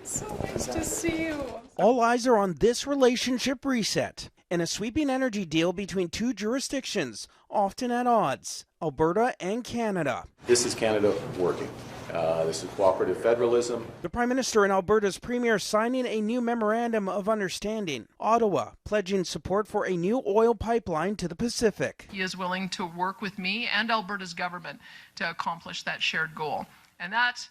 So nice to see you. All eyes are on this relationship reset and a sweeping energy deal between two jurisdictions, often at odds, Alberta and Canada. This is Canada working. This is cooperative federalism. The Prime Minister and Alberta's Premier signing a new memorandum of understanding. Ottawa pledging support for a new oil pipeline to the Pacific. He is willing to work with me and Alberta's government to accomplish that shared goal. And that,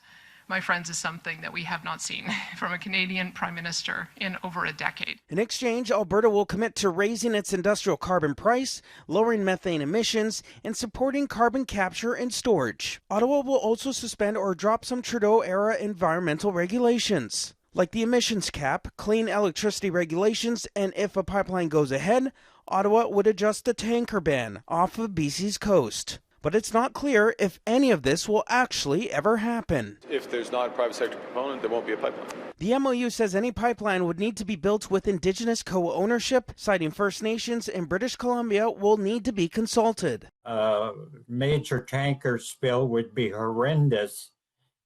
my friends, is something that we have not seen from a Canadian Prime Minister in over a decade. In exchange, Alberta will commit to raising its industrial carbon price, lowering methane emissions, and supporting carbon capture and storage. Ottawa will also suspend or drop some Trudeau-era environmental regulations, like the emissions cap, clean electricity regulations, and if a pipeline goes ahead, Ottawa would adjust the tanker ban off of BC's coast. But it's not clear if any of this will actually ever happen. If there's not a private sector component, there won't be a pipeline. The MOU says any pipeline would need to be built with Indigenous co-ownership, citing First Nations and British Columbia will need to be consulted. A major tanker spill would be horrendous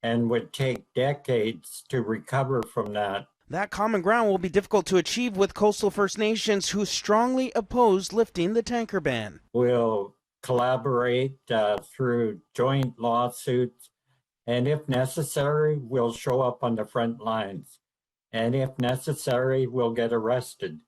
and would take decades to recover from that. That common ground will be difficult to achieve with coastal First Nations who strongly oppose lifting the tanker ban. We'll collaborate through joint lawsuits, and if necessary, we'll show up on the front lines. And if necessary, we'll get arrested.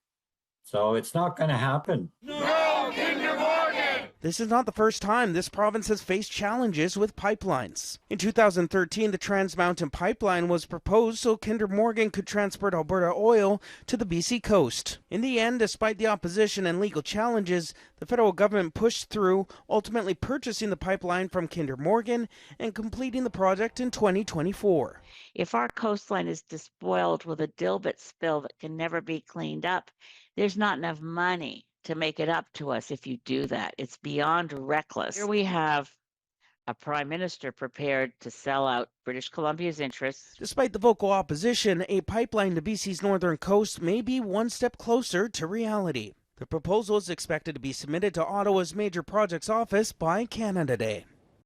So it's not going to happen. No, Kinder Morgan! This is not the first time this province has faced challenges with pipelines. In 2013, the Trans Mountain Pipeline was proposed so Kinder Morgan could transport Alberta oil to the BC coast. In the end, despite the opposition and legal challenges, the federal government pushed through, ultimately purchasing the pipeline from Kinder Morgan and completing the project in 2024. If our coastline is despoiled with a dilbit spill that can never be cleaned up, there's not enough money to make it up to us if you do that. It's beyond reckless. Here we have a prime minister prepared to sell out British Columbia's interests. Despite the vocal opposition, a pipeline to BC's northern coast may be one step closer to reality. The proposal is expected to be submitted to Ottawa's Major Projects Office by Canada Day.